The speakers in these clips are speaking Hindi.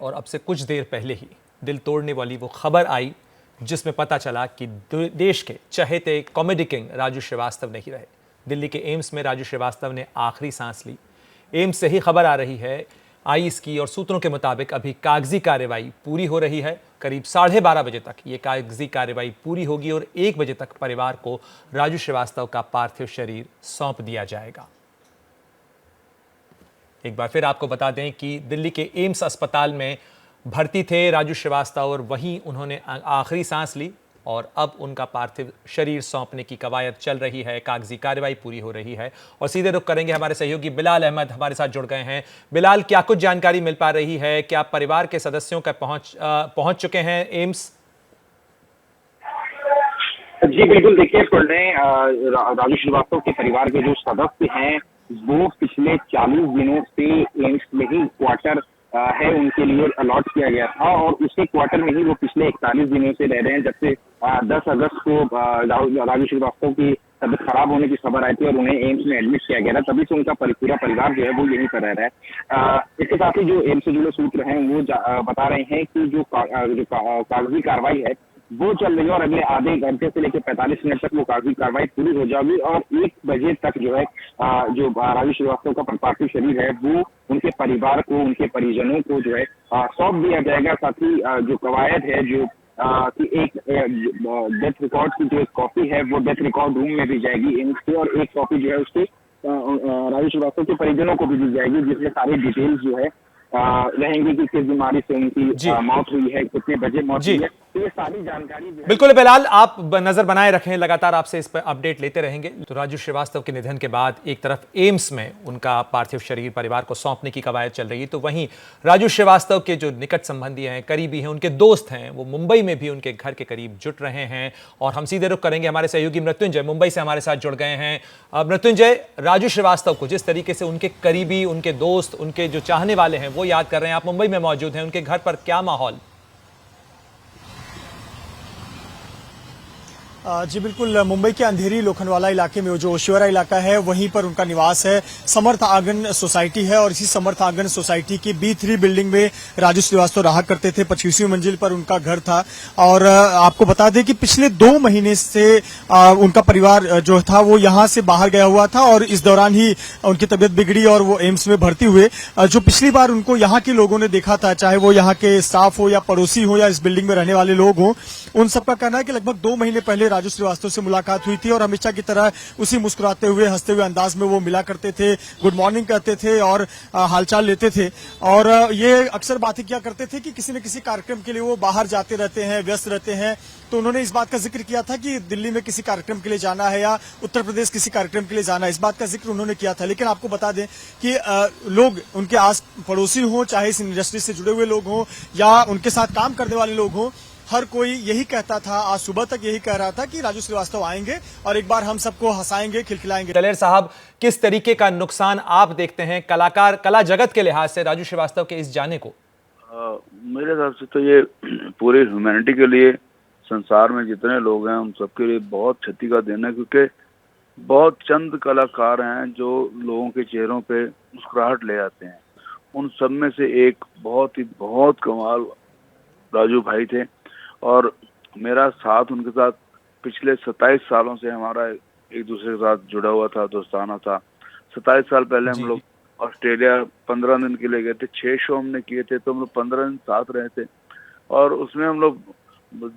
और अब से कुछ देर पहले ही दिल तोड़ने वाली वो खबर आई जिसमें पता चला कि देश के चहेते कॉमेडी किंग राजू श्रीवास्तव नहीं रहे। दिल्ली के एम्स में राजू श्रीवास्तव ने आखिरी सांस ली। एम्स से ही खबर आ रही है आईस की, और सूत्रों के मुताबिक अभी कागजी कार्रवाई पूरी हो रही है। करीब 12:30 बजे तक ये कागजी कार्रवाई पूरी होगी और 1 बजे तक परिवार को राजू श्रीवास्तव का पार्थिव शरीर सौंप दिया जाएगा। एक बार फिर आपको बता दें कि दिल्ली के एम्स अस्पताल में भर्ती थे राजू श्रीवास्तव और वहीं उन्होंने आखिरी सांस ली और अब उनका पार्थिव शरीर सौंपने की कवायद चल रही है, कागजी कार्रवाई पूरी हो रही है। और सीधे रुख करेंगे, हमारे सहयोगी बिलाल अहमद हमारे साथ जुड़ गए हैं। बिलाल, क्या कुछ जानकारी मिल पा रही है? क्या परिवार के सदस्यों का पहुंच चुके हैं एम्स? जी बिल्कुल, देखिए राजू श्रीवास्तव के परिवार के जो सदस्य हैं वो पिछले 40 दिनों से एम्स में ही क्वार्टर है उनके लिए अलॉट किया गया था और उसी क्वार्टर में ही वो पिछले 41 दिनों से रह रहे हैं। जब से 10 अगस्त को राजू श्रीवास्तव की तबीयत खराब होने की खबर आई थी और उन्हें एम्स में एडमिट किया गया था, तभी से उनका पूरा परिवार जो है वो यहीं पर रह रहा है। इसके साथ ही जो एम्स से जुड़े सूत्र हैं वो बता रहे हैं कि जो कागजी कार्रवाई है वो चल रही है और अगले आधे घंटे से लेकर 45 मिनट तक वो कागजी कार्रवाई पूरी हो जाएगी और 1 बजे तक जो है जो राजू श्रीवास्तव का पार्थिव शरीर है वो उनके परिवार को, उनके परिजनों को जो है सौंप दिया जाएगा। साथ ही जो कवायद है जो कि एक डेथ रिकॉर्ड की जो एक कॉपी है वो डेथ रिकॉर्ड रूम में भी जाएगी एम्स के, और एक कॉपी जो है उसके राजू श्रीवास्तव के परिजनों को भी दी जाएगी, जिसमें सारी डिटेल्स जो है रहेंगे कि किस बीमारी से उनकी मौत हुई है, कितने बजे मौत हुई है, तो ये सारी जानकारी बिल्कुल बिलाल, आप नजर बनाए रखें, लगातार आपसे इस पर अपडेट लेते रहेंगे। तो राजू श्रीवास्तव के निधन के बाद एक तरफ एम्स में उनका पार्थिव शरीर परिवार को सौंपने की कवायद चल रही है, तो वहीं राजू श्रीवास्तव के जो निकट संबंधी हैं, करीबी हैं, उनके दोस्त हैं, वो मुंबई में भी उनके घर के करीब जुट रहे हैं। और हम सीधे रुख करेंगे, हमारे सहयोगी मृत्युंजय मुंबई से हमारे साथ जुड़ गए हैं। मृत्युंजय, राजू श्रीवास्तव को जिस तरीके से उनके करीबी, उनके दोस्त, उनके जो चाहने वाले हैं वो याद कर रहे हैं, आप मुंबई में मौजूद हैं, उनके घर पर क्या माहौल? जी बिल्कुल, मुंबई के अंधेरी लोखंडवाला इलाके में जो ओशिवरा इलाका है वहीं पर उनका निवास है। समर्थ आंगन सोसाइटी है और इसी समर्थ आंगन सोसाइटी की B3 बिल्डिंग में राजू श्रीवास्तव रहा करते थे। 25वीं मंजिल पर उनका घर था और आपको बता दें कि पिछले 2 महीने से उनका परिवार जो था वो यहां से बाहर गया हुआ था और इस दौरान ही उनकी तबीयत बिगड़ी और वो एम्स में भर्ती हुए। जो पिछली बार उनको यहाँ के लोगों ने देखा था, चाहे वो यहाँ के स्टाफ हो या पड़ोसी हो या इस बिल्डिंग में रहने वाले लोग हो, उन सबका कहना है कि लगभग 2 महीने पहले राजू श्रीवास्तव से मुलाकात हुई थी और हमेशा की तरह उसी मुस्कुराते हुए, हंसते हुए अंदाज में वो मिला करते थे, गुड मॉर्निंग कहते थे और हालचाल लेते थे। और ये अक्सर बातें किया करते थे कि किसी न किसी कार्यक्रम के लिए वो बाहर जाते रहते हैं, व्यस्त रहते हैं। तो उन्होंने इस बात का जिक्र किया था कि दिल्ली में किसी कार्यक्रम के लिए जाना है या उत्तर प्रदेश किसी कार्यक्रम के लिए जाना है, इस बात का जिक्र उन्होंने किया था। लेकिन आपको बता दें कि लोग उनके आस पड़ोसी हों, चाहे इस इंडस्ट्री से जुड़े हुए लोग हों या उनके साथ काम करने वाले लोग हों, हर कोई यही कहता था, आज सुबह तक यही कह रहा था कि राजू श्रीवास्तव आएंगे और एक बार हम सबको हंसाएंगे, खिलखिलाएंगे। दलेर साहब, किस तरीके का नुकसान आप देखते हैं कला जगत के लिहाज से राजू श्रीवास्तव के इस जाने को? मेरे हिसाब से तो ये पूरी ह्यूमैनिटी के लिए, संसार में जितने लोग हैं उन सबके लिए बहुत क्षति का दिन है, क्योंकि बहुत चंद कलाकार हैं जो लोगों के चेहरों पे मुस्कुराहट ले आते हैं। उन सब में से एक बहुत कमाल राजू भाई थे और मेरा साथ उनके साथ पिछले 27 सालों से हमारा एक दूसरे के साथ जुड़ा हुआ था, दोस्ताना था। 27 साल पहले हम लोग ऑस्ट्रेलिया 15 दिन के लिए गए थे, 6 शो हमने किए थे, तो हम लोग 15 दिन साथ रहे थे और उसमें हम लोग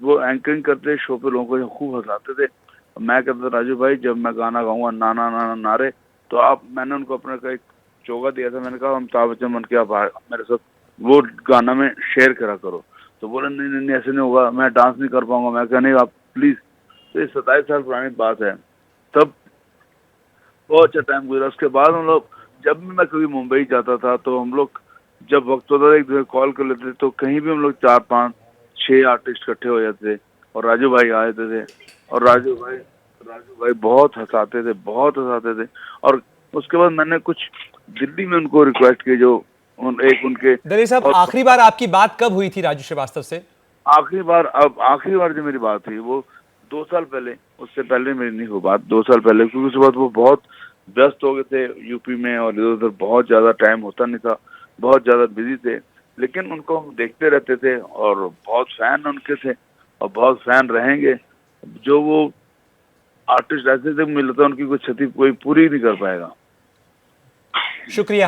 वो एंकरिंग करते शो पे लोगों को खूब हंसाते थे। मैं कहता था, राजू भाई जब मैं गाना गाऊंगा ना ना ना नारे, तो मैंने उनको अपने का एक चोगा दिया था, मैंने कहा अमिताभ बच्चन बन के आप मेरे साथ वो गाना में शेयर करा करो। तो बोले नहीं ऐसे नहीं होगा, मैं डांस नहीं कर पाऊंगा। मैं कहा नहीं आप प्लीज। तो ये 27 साल पुरानी बात है, तब बहुत अच्छा टाइम गुजरा। उसके बाद हम लोग जब भी मैं कभी मुंबई जाता था तो हम लोग जब वक्त होता था एक दूसरे कॉल कर लेते थे, तो कहीं भी हम लोग 4, 5, 6 आर्टिस्ट इकट्ठे हो जाते थे और राजू भाई आ जाते थे और राजू भाई बहुत हंसाते थे। और उसके बाद मैंने कुछ दिल्ली में उनको रिक्वेस्ट की, जो एक उनके दलेर साहब, आखिरी बार आपकी बात कब हुई थी राजू श्रीवास्तव से? आखिरी बार जो मेरी बात हुई वो 2 साल पहले, उससे पहले मेरी नहीं हुई बात, 2 साल पहले, क्योंकि उसके बाद वो बहुत व्यस्त हो गए थे यूपी में और इधर उधर, बहुत ज्यादा टाइम होता नहीं था, बहुत ज्यादा बिजी थे। लेकिन उनको हम देखते रहते थे और बहुत फैन उनके थे और बहुत फैन रहेंगे। जो वो आर्टिस्ट ऐसे थे मिलता उनकी कोई क्षति कोई पूरी नहीं कर पाएगा। शुक्रिया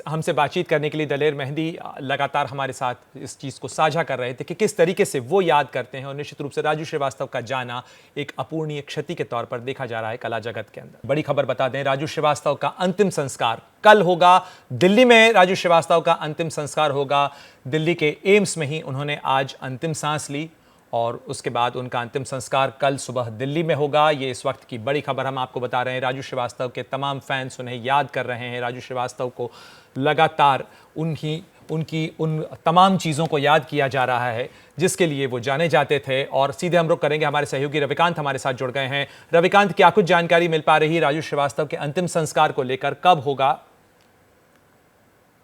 हमसे बातचीत करने के लिए। दलेर मेहंदी लगातार हमारे साथ इस चीज़ को साझा कर रहे थे कि किस तरीके से वो याद करते हैं और निश्चित रूप से राजू श्रीवास्तव का जाना एक अपूर्णीय क्षति के तौर पर देखा जा रहा है कला जगत के अंदर। बड़ी खबर बता दें, राजू श्रीवास्तव का अंतिम संस्कार कल होगा दिल्ली में। राजू श्रीवास्तव का अंतिम संस्कार होगा दिल्ली के एम्स में ही। उन्होंने आज अंतिम सांस ली और उसके बाद उनका अंतिम संस्कार कल सुबह दिल्ली में होगा। ये इस वक्त की बड़ी खबर हम आपको बता रहे हैं। राजू श्रीवास्तव के तमाम फैंस उन्हें याद कर रहे हैं। राजू श्रीवास्तव को लगातार उन तमाम चीज़ों को याद किया जा रहा है जिसके लिए वो जाने जाते थे। और सीधे हम रुख करेंगे, हमारे सहयोगी रविकांत हमारे साथ जुड़ गए हैं। रविकांत, क्या कुछ जानकारी मिल पा रही है राजू श्रीवास्तव के अंतिम संस्कार को लेकर, कब होगा?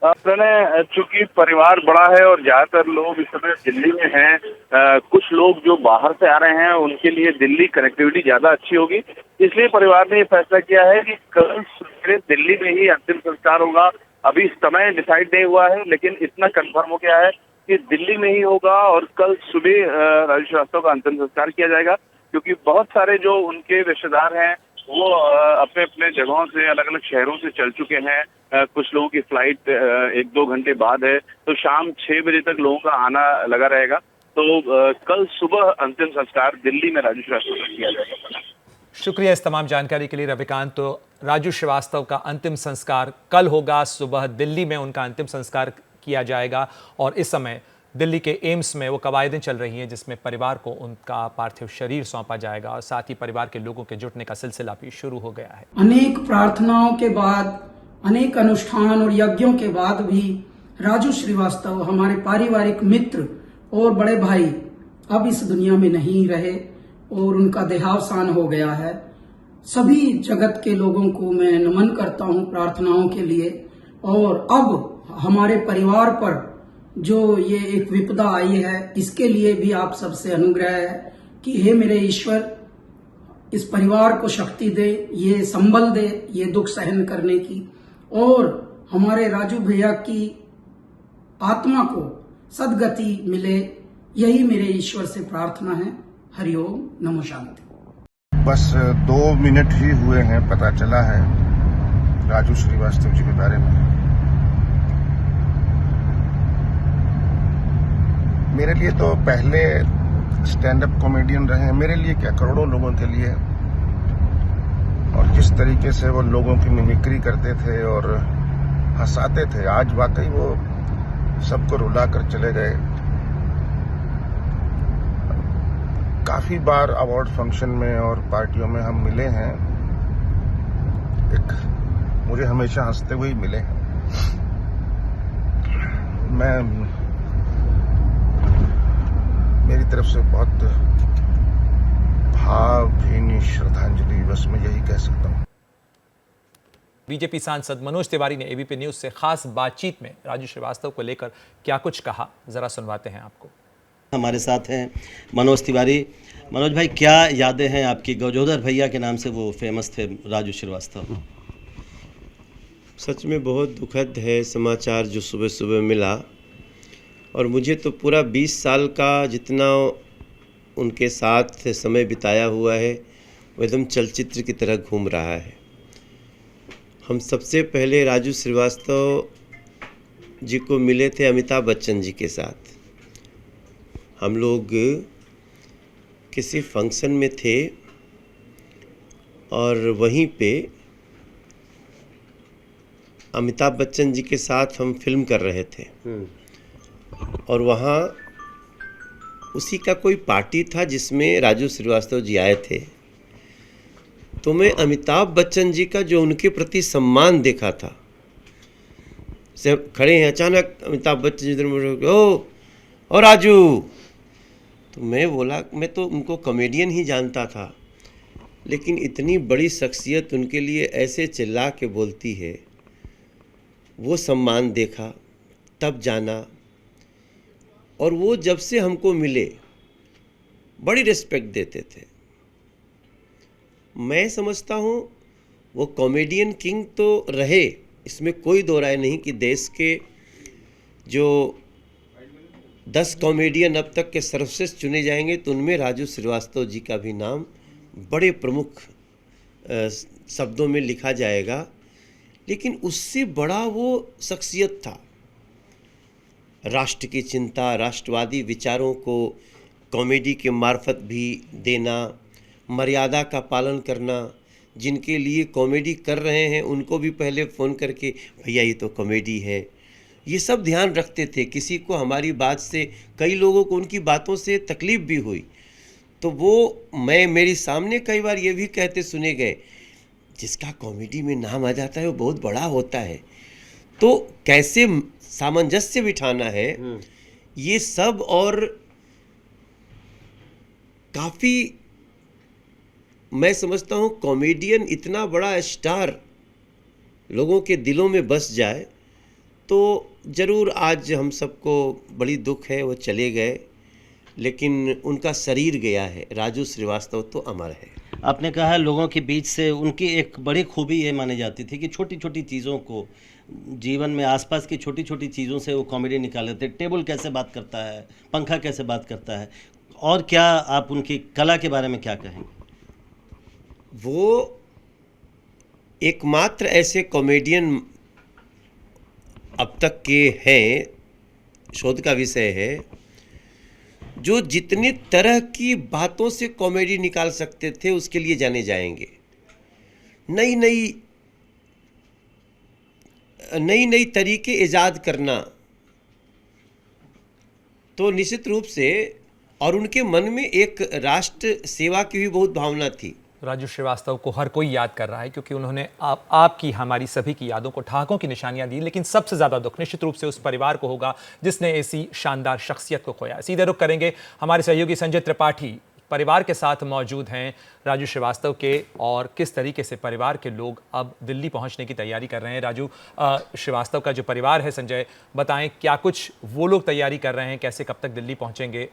प्रणय, चूंकि परिवार बड़ा है और ज्यादातर लोग इस समय दिल्ली में हैं, कुछ लोग जो बाहर से आ रहे हैं उनके लिए दिल्ली कनेक्टिविटी ज्यादा अच्छी होगी, इसलिए परिवार ने ये फैसला किया है कि कल सवेरे दिल्ली में ही अंतिम संस्कार होगा। अभी समय डिसाइड नहीं हुआ है, लेकिन इतना कंफर्म हो गया है कि दिल्ली में ही होगा और कल सुबह राजू श्रीवास्तव का अंतिम संस्कार किया जाएगा। क्योंकि बहुत सारे जो उनके रिश्तेदार हैं वो अपने अपने जगहों से अलग अलग शहरों से चल चुके हैं। कुछ लोगों की फ्लाइट 1-2 घंटे बाद है, तो शाम 6 बजे तक लोगों का आना लगा रहेगा। तो कल सुबह अंतिम संस्कार दिल्ली में राजू श्रीवास्तव का किया जाएगा। शुक्रिया इस तमाम जानकारी के लिए रविकांत। तो राजू श्रीवास्तव का अंतिम संस्कार कल होगा, सुबह दिल्ली में उनका अंतिम संस्कार किया जाएगा और इस समय दिल्ली के एम्स में वो कवायदें चल रही हैं जिसमें परिवार को उनका पार्थिव शरीर सौंपा जाएगा और साथ ही परिवार के लोगों के जुटने का सिलसिला भी शुरू हो गया है। अनेक प्रार्थनाओं के बाद, अनेक अनुष्ठान और यज्ञों के बाद भी राजू श्रीवास्तव, हमारे पारिवारिक मित्र और बड़े भाई, अब इस दुनिया में नहीं रहे और उनका देहावसान हो गया है। सभी जगत के लोगों को मैं नमन करता हूं प्रार्थनाओं के लिए। और अब हमारे परिवार पर जो ये एक विपदा आई है, इसके लिए भी आप सबसे अनुग्रह है कि हे मेरे ईश्वर, इस परिवार को शक्ति दे, ये संबल दे ये दुख सहन करने की, और हमारे राजू भैया की आत्मा को सद्गति मिले, यही मेरे ईश्वर से प्रार्थना है। हरिओम, नमो शांति। बस 2 मिनट ही हुए हैं, पता चला है राजू श्रीवास्तव जी के बारे में। मेरे लिए तो पहले स्टैंड अप कॉमेडियन रहे हैं, मेरे लिए क्या करोड़ों लोगों के लिए। और जिस तरीके से वो लोगों की मिमिक्री करते थे और हंसाते थे, आज वाकई वो सबको रुला कर चले गए। काफी बार अवार्ड फंक्शन में और पार्टियों में हम मिले हैं, मुझे हमेशा हंसते हुए ही मिले हैं। मेरी तरफ से बहुत भावभीनी श्रद्धांजलि, बस मैं यही कह सकता हूँ। बीजेपी सांसद मनोज तिवारी ने एबीपी न्यूज से खास बातचीत में राजू श्रीवास्तव को लेकर क्या कुछ कहा, जरा सुनवाते हैं आपको। हमारे साथ हैं मनोज तिवारी। मनोज भाई, क्या यादें हैं आपकी? गजोदर भैया के नाम से वो फेमस थे राजू श्रीवास्तव। सच में बहुत दुखद है समाचार जो सुबह सुबह मिला, और मुझे तो पूरा 20 साल का जितना उनके साथ समय बिताया हुआ है वो एकदम चलचित्र की तरह घूम रहा है। हम सबसे पहले राजू श्रीवास्तव जी को मिले थे अमिताभ बच्चन जी के साथ। हम लोग किसी फंक्शन में थे और वहीं पे अमिताभ बच्चन जी के साथ हम फिल्म कर रहे थे और वहाँ उसी का कोई पार्टी था जिसमें राजू श्रीवास्तव जी आए थे। तो मैं अमिताभ बच्चन जी का जो उनके प्रति सम्मान देखा था, से खड़े हैं, अचानक अमिताभ बच्चन जी ओ राजू, तो मैं बोला, मैं तो उनको कॉमेडियन ही जानता था, लेकिन इतनी बड़ी शख्सियत उनके लिए ऐसे चिल्ला के बोलती है, वो सम्मान देखा, तब जाना। और वो जब से हमको मिले बड़ी रिस्पेक्ट देते थे। मैं समझता हूँ वो कॉमेडियन किंग तो रहे, इसमें कोई दो राय नहीं कि देश के जो 10 कॉमेडियन अब तक के सर्वश्रेष्ठ चुने जाएंगे तो उनमें राजू श्रीवास्तव जी का भी नाम बड़े प्रमुख शब्दों में लिखा जाएगा। लेकिन उससे बड़ा वो शख्सियत था, राष्ट्र की चिंता, राष्ट्रवादी विचारों को कॉमेडी के मार्फत भी देना, मर्यादा का पालन करना, जिनके लिए कॉमेडी कर रहे हैं उनको भी पहले फ़ोन करके भैया ये तो कॉमेडी है, ये सब ध्यान रखते थे। किसी को हमारी बात से, कई लोगों को उनकी बातों से तकलीफ़ भी हुई तो वो मेरे सामने कई बार ये भी कहते सुने गए, जिसका कॉमेडी में नाम आ जाता है वो बहुत बड़ा होता है। तो कैसे सामंजस्य बिठाना है ये सब, और काफ़ी मैं समझता हूँ कॉमेडियन इतना बड़ा स्टार लोगों के दिलों में बस जाए तो ज़रूर आज हम सबको बड़ी दुख है, वो चले गए, लेकिन उनका शरीर गया है। राजू श्रीवास्तव तो अमर है। आपने कहा लोगों के बीच से उनकी एक बड़ी खूबी ये मानी जाती थी कि छोटी छोटी चीज़ों को, जीवन में आसपास की छोटी छोटी चीज़ों से वो कॉमेडी निकाल लेते। टेबल कैसे बात करता है, पंखा कैसे बात करता है, और क्या आप उनकी कला के बारे में क्या कहेंगे? वो एकमात्र ऐसे कॉमेडियन अब तक के हैं, शोध का विषय है, जो जितनी तरह की बातों से कॉमेडी निकाल सकते थे उसके लिए जाने जाएंगे। नई तरीके ईजाद करना तो निश्चित रूप से, और उनके मन में एक राष्ट्र सेवा की भी बहुत भावना थी। राजू श्रीवास्तव को हर कोई याद कर रहा है क्योंकि उन्होंने आपकी, हमारी सभी की यादों को ठहाकों की निशानियां दी, लेकिन सबसे ज़्यादा दुख निश्चित रूप से उस परिवार को होगा जिसने ऐसी शानदार शख्सियत को खोया। सीधे रुख करेंगे, हमारे सहयोगी संजय त्रिपाठी परिवार के साथ मौजूद हैं राजू श्रीवास्तव के, और किस तरीके से परिवार के लोग अब दिल्ली पहुंचने की तैयारी कर रहे हैं। राजू श्रीवास्तव का जो परिवार है, संजय बताएं क्या कुछ वो लोग तैयारी कर रहे हैं, कैसे कब तक दिल्ली पहुंचेंगे?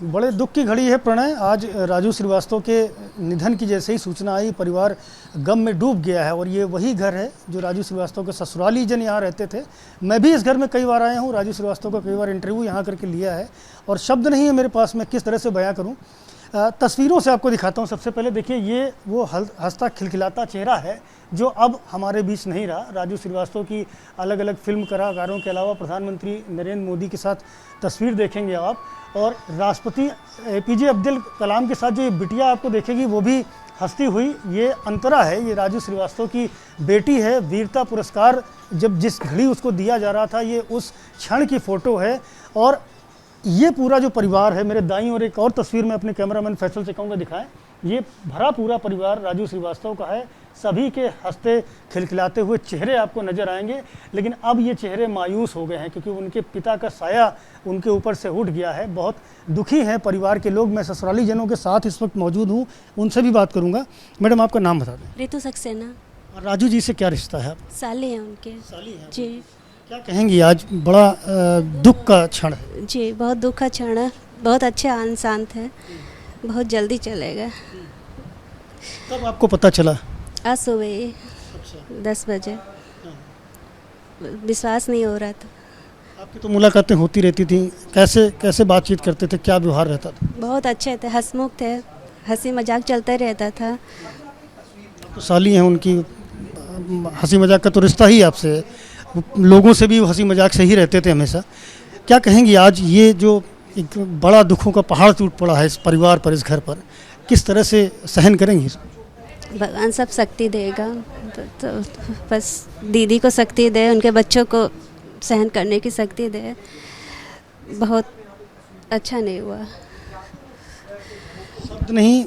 बड़े दुख की घड़ी है प्रणय। आज राजू श्रीवास्तव के निधन की जैसे ही सूचना आई, परिवार गम में डूब गया है। और ये वही घर है जो राजू श्रीवास्तव के ससुराली जन यहाँ रहते थे। मैं भी इस घर में कई बार आया हूँ, राजू श्रीवास्तव का कई बार इंटरव्यू यहाँ करके लिया है, और शब्द नहीं है मेरे पास मैं किस तरह से बयां करूँ। तस्वीरों से आपको दिखाता हूँ। सबसे पहले देखिए, ये वो हंसता खिलखिलाता चेहरा है जो अब हमारे बीच नहीं रहा। राजू श्रीवास्तव की अलग अलग फिल्म कलाकारों के अलावा प्रधानमंत्री नरेंद्र मोदी के साथ तस्वीर देखेंगे आप, और राष्ट्रपति APJ अब्दुल कलाम के साथ जो ये बिटिया आपको देखेगी वो भी हंसती हुई। ये अंतरा है, ये राजू श्रीवास्तव की बेटी है। वीरता पुरस्कार जब जिस घड़ी उसको दिया जा रहा था, ये उस क्षण की फ़ोटो है। और ये पूरा जो परिवार है, मेरे दाईं और एक और तस्वीर में अपने कैमरामैन फैसल से कहूँगा दिखाएं, ये भरा पूरा परिवार राजू श्रीवास्तव का है। सभी के हंसते खिलखिलाते हुए चेहरे आपको नजर आएंगे, लेकिन अब ये चेहरे मायूस हो गए हैं क्योंकि उनके पिता का साया उनके ऊपर से उठ गया है। बहुत दुखी हैं परिवार के लोग। मैं ससुराली जनों के साथ इस वक्त मौजूद हूँ, उनसे भी बात करूँगा। मैडम, आपका नाम बता दें। ऋतु सक्सेना। और राजू जी से क्या रिश्ता है? साली हैं उनके। साली हैं जी। क्या कहेंगी, आज बड़ा दुख का क्षण है? जी, बहुत दुख का क्षण है। बहुत अच्छे इंसान थे, बहुत जल्दी चले गए। कब आपको पता चला? आज सुबह ही 10 बजे। विश्वास नहीं हो रहा था। आपकी तो मुलाकातें होती रहती थी, कैसे बातचीत करते थे, क्या व्यवहार रहता था? बहुत अच्छे थे, हंसमुख थे, हंसी मजाक चलता रहता था। तो साली हैं उनकी, हंसी मजाक का तो रिश्ता ही आपसे है, लोगों से भी हंसी मजाक से ही रहते थे हमेशा। क्या कहेंगी, आज ये जो एक बड़ा दुखों का पहाड़ टूट पड़ा है इस परिवार पर, इस घर पर, किस तरह से सहन करेंगी? भगवान सब शक्ति देगा, तो बस दीदी को शक्ति दे, उनके बच्चों को सहन करने की शक्ति दे। बहुत अच्छा नहीं हुआ। शब्द नहीं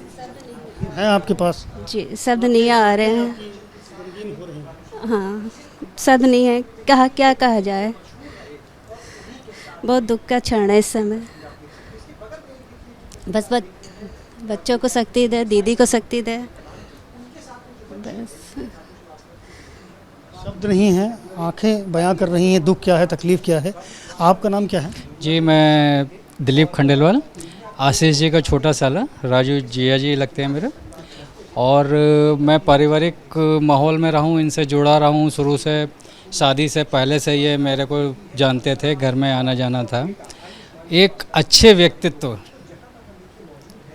है आपके पास? जी, शब्द नहीं आ रहे हैं। हाँ, शब्द नहीं है, क्या कहा जाए। बहुत दुख का क्षण है इस समय। बस बच्चों को शक्ति दे, दीदी को शक्ति दे, बस। शब्द नहीं है, आंखें बयां कर रही हैं दुख क्या है, तकलीफ क्या है। आपका नाम क्या है? जी, मैं दिलीप खंडेलवाल, आशीष जी का छोटा साला। राजू जिया जी लगते हैं मेरे। और मैं पारिवारिक माहौल में रहा हूँ, इनसे जुड़ा रहा हूँ शुरू से। शादी से पहले से ये मेरे को जानते थे, घर में आना जाना था। एक अच्छे व्यक्तित्व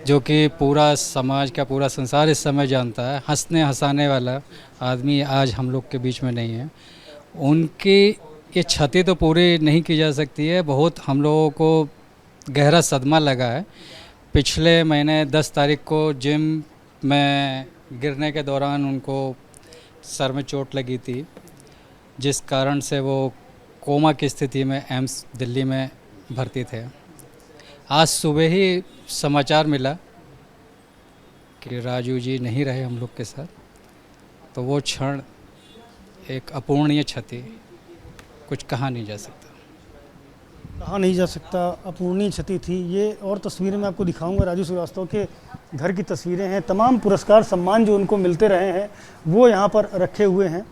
जो कि पूरा समाज का पूरा संसार इस समय जानता है, हंसने हंसाने वाला आदमी आज हम लोग के बीच में नहीं है। उनकी ये क्षति तो पूरी नहीं की जा सकती है। बहुत हम लोगों को गहरा सदमा लगा है। पिछले महीने 10 तारीख को जिम में गिरने के दौरान उनको सर में चोट लगी थी, जिस कारण से वो कोमा की स्थिति में एम्स दिल्ली में भर्ती थे। आज सुबह ही समाचार मिला कि राजू जी नहीं रहे हम लोग के साथ। तो वो क्षण एक अपूर्णीय क्षति, कुछ कहा नहीं जा सकता। कहा नहीं जा सकता, अपूर्णीय क्षति थी ये। और तस्वीरें मैं आपको दिखाऊंगा, राजू श्रीवास्तव के घर की तस्वीरें हैं। तमाम पुरस्कार सम्मान जो उनको मिलते रहे हैं वो यहाँ पर रखे हुए हैं।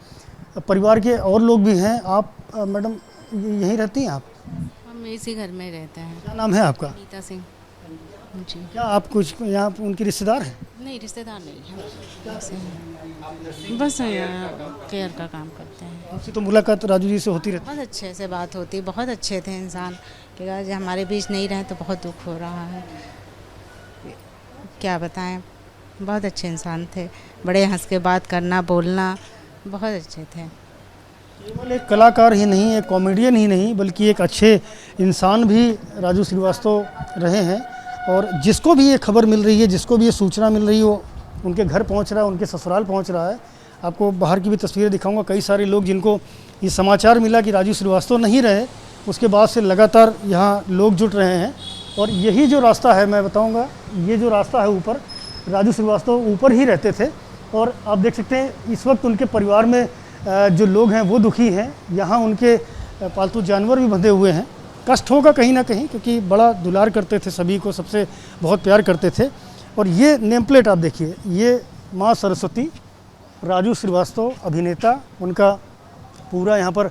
परिवार के और लोग भी हैं। आप मैडम यहीं रहती हैं आप? हम इसी घर में रहते हैं। क्या नाम है आपका? नीता सिंह जी। क्या आप कुछ यहाँ उनके रिश्तेदार हैं? नहीं, रिश्तेदार नहीं है, ऐसे हैं। बस यहाँ केयर का काम करते हैं। आपसे तो मुलाकात राजू जी से होती रहती? बहुत अच्छे से बात होती, बहुत अच्छे थे इंसान। कि आज हमारे बीच नहीं रहे तो बहुत दुख हो रहा है, क्या बताएं। बहुत अच्छे इंसान थे, बड़े हंस के बात करना बोलना, बहुत अच्छे थे। केवल एक कलाकार ही नहीं, एक कॉमेडियन ही नहीं, बल्कि एक अच्छे इंसान भी राजू श्रीवास्तव रहे हैं। और जिसको भी ये खबर मिल रही है, जिसको भी ये सूचना मिल रही है, वो उनके घर पहुंच रहा है, उनके ससुराल पहुंच रहा है। आपको बाहर की भी तस्वीरें दिखाऊंगा। कई सारे लोग जिनको ये समाचार मिला कि राजू श्रीवास्तव नहीं रहे, उसके बाद से लगातार यहाँ लोग जुट रहे हैं। और यही जो रास्ता है, मैं बताऊँगा, ये जो रास्ता है ऊपर, राजू श्रीवास्तव ऊपर ही रहते थे। और आप देख सकते हैं इस वक्त उनके परिवार में जो लोग हैं वो दुखी हैं। यहाँ उनके पालतू जानवर भी बंधे हुए हैं। कष्ट होगा कहीं ना कहीं, क्योंकि बड़ा दुलार करते थे सभी को, सबसे बहुत प्यार करते थे। और ये नेम प्लेट आप देखिए, ये माँ सरस्वती, राजू श्रीवास्तव अभिनेता, उनका पूरा यहाँ पर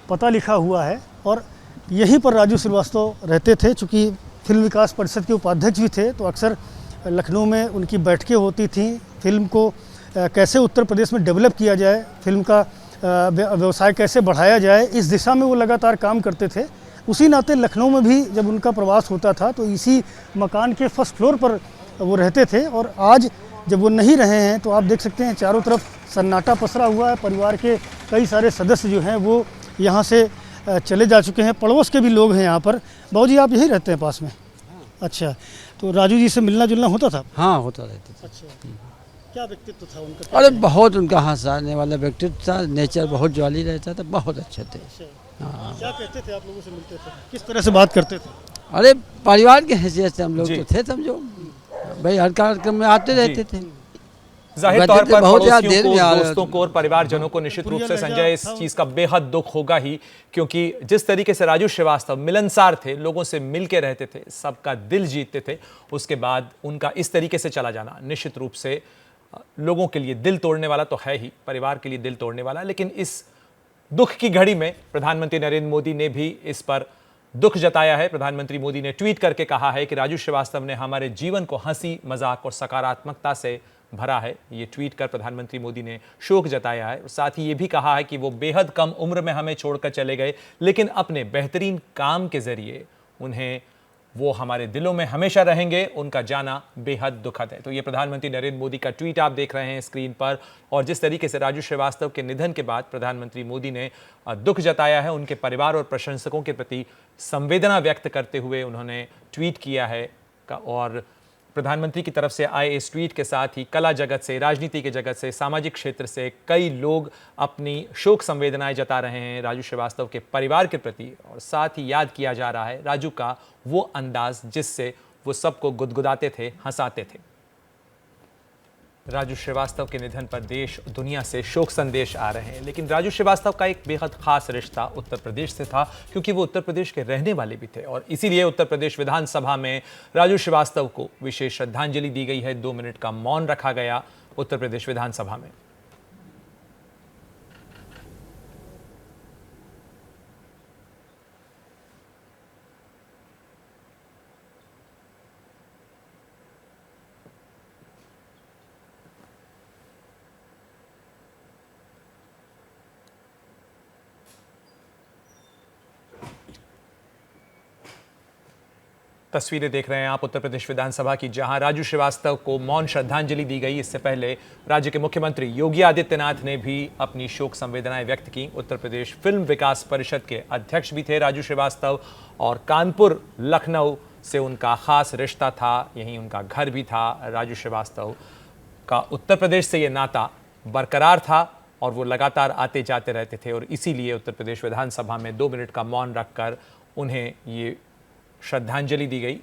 पता लिखा हुआ है। और यहीं पर राजू श्रीवास्तव रहते थे। चूँकि फिल्म विकास परिषद के उपाध्यक्ष भी थे, तो अक्सर लखनऊ में उनकी बैठकें होती थीं। फिल्म को कैसे उत्तर प्रदेश में डेवलप किया जाए, फिल्म का व्यवसाय कैसे बढ़ाया जाए, इस दिशा में वो लगातार काम करते थे। उसी नाते लखनऊ में भी जब उनका प्रवास होता था तो इसी मकान के फर्स्ट फ्लोर पर वो रहते थे। और आज जब वो नहीं रहे हैं तो आप देख सकते हैं चारों तरफ सन्नाटा पसरा हुआ है। परिवार के कई सारे सदस्य जो हैं वो यहाँ से चले जा चुके हैं। पड़ोस के भी लोग हैं यहाँ पर। बाबूजी, आप यहीं रहते हैं पास में? अच्छा, तो राजू जी से मिलना जुलना होता था? हाँ, होता रहता था। अच्छा, क्या व्यक्तित्व था उनका? अरे बहुत उनका हंसाने वाला व्यक्तित्व था, नेचर बहुत ज्वाली रहता था, बहुत अच्छे थे। हाँ। क्या कहते थे आप लोगों से मिलते थे, किस तरह से बात करते थे? अरे परिवार के हैसियत से हम लोग तो थे, समझो भाई, हर कार्यक्रम में आते रहते थे। जाहिर तौर पर पड़ोसियों को, दोस्तों को और परिवारजनों को निश्चित रूप से संजय इस चीज का बेहद दुख होगा ही, क्योंकि जिस तरीके से राजू श्रीवास्तव मिलनसार थे, लोगों से मिलके रहते थे, सबका दिल जीतते थे, उसके बाद उनका इस तरीके से चला जाना निश्चित रूप से लोगों के लिए दिल तोड़ने वाला तो है ही, परिवार के लिए दिल तोड़ने वाला। लेकिन इस दुख की घड़ी में प्रधानमंत्री नरेंद्र मोदी ने भी इस पर दुख जताया है। प्रधानमंत्री मोदी ने ट्वीट करके कहा है कि राजू श्रीवास्तव ने हमारे जीवन को हंसी, मजाक और सकारात्मकता से भरा है। ये ट्वीट कर प्रधानमंत्री मोदी ने शोक जताया है। साथ ही ये भी कहा है कि वो बेहद कम उम्र में हमें छोड़कर चले गए, लेकिन अपने बेहतरीन काम के जरिए उन्हें वो हमारे दिलों में हमेशा रहेंगे, उनका जाना बेहद दुखद है। तो ये प्रधानमंत्री नरेंद्र मोदी का ट्वीट आप देख रहे हैं स्क्रीन पर। और जिस तरीके से राजू श्रीवास्तव के निधन के बाद प्रधानमंत्री मोदी ने दुख जताया है, उनके परिवार और प्रशंसकों के प्रति संवेदना व्यक्त करते हुए उन्होंने ट्वीट किया है। और प्रधानमंत्री की तरफ से आए इस ट्वीट के साथ ही कला जगत से, राजनीति के जगत से, सामाजिक क्षेत्र से कई लोग अपनी शोक संवेदनाएं जता रहे हैं राजू श्रीवास्तव के परिवार के प्रति। और साथ ही याद किया जा रहा है राजू का वो अंदाज जिससे वो सबको गुदगुदाते थे, हंसाते थे। राजू श्रीवास्तव के निधन पर देश दुनिया से शोक संदेश आ रहे हैं, लेकिन राजू श्रीवास्तव का एक बेहद खास रिश्ता उत्तर प्रदेश से था, क्योंकि वो उत्तर प्रदेश के रहने वाले भी थे। और इसीलिए उत्तर प्रदेश विधानसभा में राजू श्रीवास्तव को विशेष श्रद्धांजलि दी गई है। 2 मिनट का मौन रखा गया उत्तर प्रदेश विधानसभा में। तस्वीरें देख रहे हैं आप उत्तर प्रदेश विधानसभा की, जहां राजू श्रीवास्तव को मौन श्रद्धांजलि दी गई। इससे पहले राज्य के मुख्यमंत्री योगी आदित्यनाथ ने भी अपनी शोक संवेदनाएं व्यक्त की। उत्तर प्रदेश फिल्म विकास परिषद के अध्यक्ष भी थे राजू श्रीवास्तव और कानपुर लखनऊ से उनका खास रिश्ता था, यहीं उनका घर भी था। राजू श्रीवास्तव का उत्तर प्रदेश से ये नाता बरकरार था और वो लगातार आते जाते रहते थे और इसीलिए उत्तर प्रदेश विधानसभा में 2 मिनट का मौन रखकर उन्हें ये श्रद्धांजलि दी गई।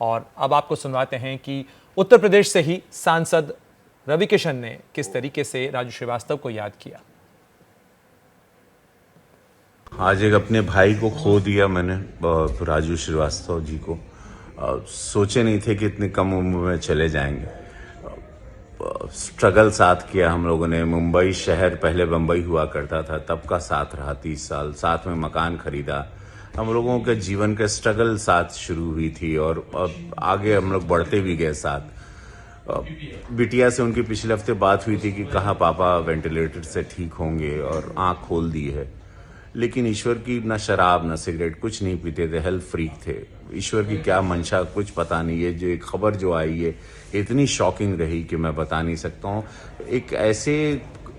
और अब आपको सुनवाते हैं कि उत्तर प्रदेश से ही सांसद रवि किशन ने किस तरीके से राजू श्रीवास्तव को याद किया। आज एक अपने भाई को खो दिया मैंने, राजू श्रीवास्तव जी को। सोचे नहीं थे कि इतनी कम उम्र में चले जाएंगे। स्ट्रगल साथ किया हम लोगों ने। मुंबई शहर, पहले बम्बई हुआ करता था, तब का साथ रहा 30 साल, साथ में मकान खरीदा। हम लोगों के जीवन के स्ट्रगल साथ शुरू हुई थी और आगे हम लोग बढ़ते भी गए साथ। बिटिया से उनकी पिछले हफ्ते बात हुई थी कि कहाँ पापा वेंटिलेटर से ठीक होंगे, और आंख खोल दी है। लेकिन ईश्वर की ना शराब ना सिगरेट कुछ नहीं पीते थे, हेल्थ फ्रीक थे। ईश्वर की क्या मंशा कुछ पता नहीं है। जो एक खबर जो आई है इतनी शॉकिंग रही कि मैं बता नहीं सकता हूँ। एक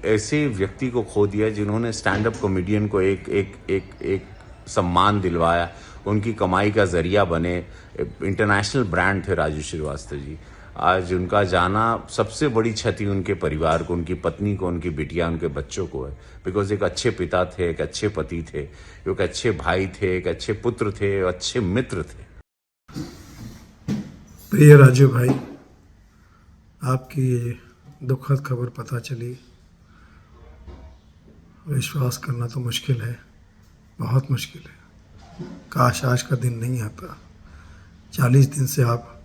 ऐसे व्यक्ति को खो दिया जिन्होंने स्टैंड अप कॉमेडियन को एक सम्मान दिलवाया, उनकी कमाई का जरिया बने। इंटरनेशनल ब्रांड थे राजू श्रीवास्तव जी। आज उनका जाना सबसे बड़ी क्षति उनके परिवार को, उनकी पत्नी को, उनकी बिटिया, उनके बच्चों को है। बिकॉज एक अच्छे पिता थे, एक अच्छे पति थे, एक अच्छे भाई थे, एक अच्छे पुत्र थे, अच्छे मित्र थे। प्रिय राजू भाई, आपकी ये दुखद खबर पता चली, विश्वास करना तो मुश्किल है, बहुत मुश्किल है। काश आज का दिन नहीं आता। 40 दिन से आप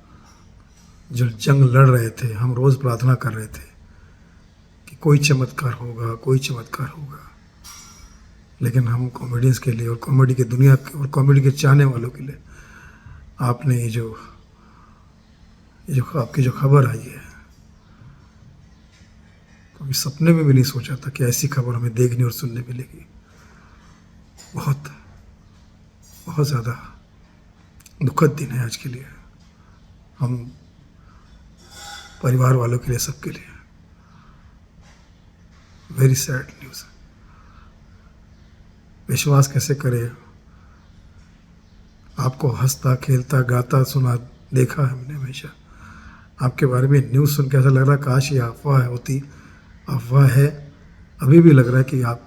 जो जंग लड़ रहे थे, हम रोज़ प्रार्थना कर रहे थे कि कोई चमत्कार होगा, कोई चमत्कार होगा। लेकिन हम कॉमेडियंस के लिए और कॉमेडी की दुनिया के और कॉमेडी के चाहने वालों के लिए आपने ये जो आपकी जो खबर आई है, कभी सपने में भी नहीं सोचा था कि ऐसी खबर हमें देखने और सुनने मिलेगी। बहुत बहुत ज़्यादा दुखद दिन है आज के लिए, हम परिवार वालों के लिए, सबके लिए। Very sad news. विश्वास कैसे करें, आपको हंसता खेलता गाता सुना देखा है हमने हमेशा। आपके बारे में न्यूज़ सुन के ऐसा लग रहा काश ये अफवाह होती। अफवाह है, अभी भी लग रहा है कि आप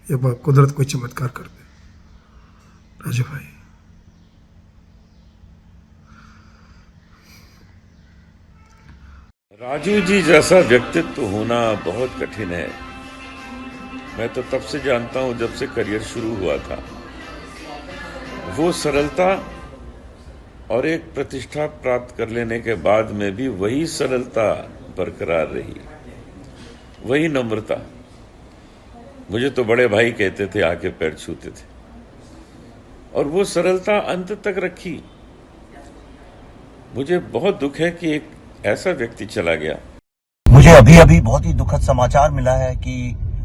ये कुदरत कोई चमत्कार कर दे। राजू भाई, राजू जी जैसा व्यक्तित्व होना बहुत कठिन है। मैं तो तब से जानता हूं जब से करियर शुरू हुआ था। वो सरलता और एक प्रतिष्ठा प्राप्त कर लेने के बाद में भी वही सरलता बरकरार रही, वही नम्रता। मुझे तो बड़े भाई कहते थे, आके पैर छूते थे, और वो सरलता अंत तक रखी। मुझे बहुत दुख है कि एक ऐसा व्यक्ति चला गया। मुझे अभी अभी बहुत ही दुखद समाचार मिला है कि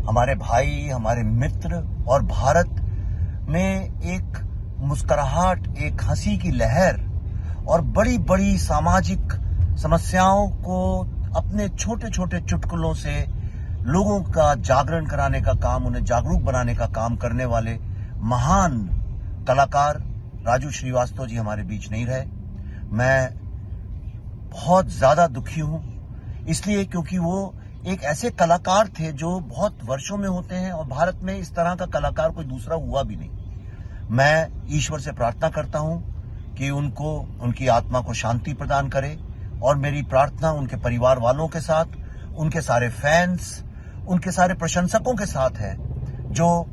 हमारे भाई, हमारे मित्र और भारत में एक मुस्कुराहट, एक हंसी की लहर और बड़ी बड़ी सामाजिक समस्याओं को अपने छोटे छोटे चुटकुलों से लोगों का जागरण कराने का काम, उन्हें जागरूक बनाने का काम करने वाले महान कलाकार राजू श्रीवास्तव जी हमारे बीच नहीं रहे। मैं बहुत ज्यादा दुखी हूं, इसलिए क्योंकि वो एक ऐसे कलाकार थे जो बहुत वर्षों में होते हैं और भारत में इस तरह का कलाकार कोई दूसरा हुआ भी नहीं। मैं ईश्वर से प्रार्थना करता हूं कि उनको, उनकी आत्मा को शांति प्रदान करे, और मेरी प्रार्थना उनके परिवार वालों के साथ, उनके सारे फैंस, उनके सारे प्रशंसकों के साथ है जो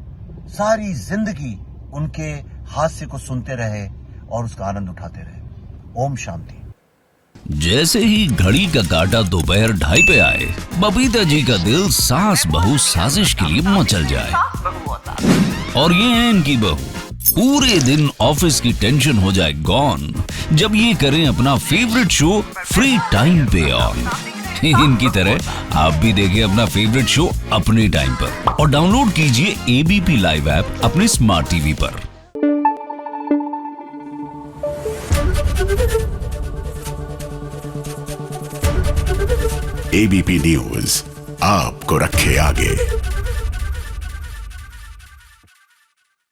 सारी जिंदगी उनके हास्य को सुनते रहे और उसका आनंद उठाते रहे। ओम शांति। जैसे ही घड़ी का काटा दोपहर 2:30 पे आए, बबीता जी का दिल सास बहू साजिश के लिए मचल जाए। और ये है इनकी बहू, पूरे दिन ऑफिस की टेंशन हो जाए गॉन जब ये करें अपना फेवरेट शो फ्री टाइम पे ऑन। इनकी तरह आप भी देखें अपना फेवरेट शो अपने टाइम पर और डाउनलोड कीजिए ABP लाइव ऐप अपने स्मार्ट टीवी पर। एबीपी न्यूज आपको रखे आगे।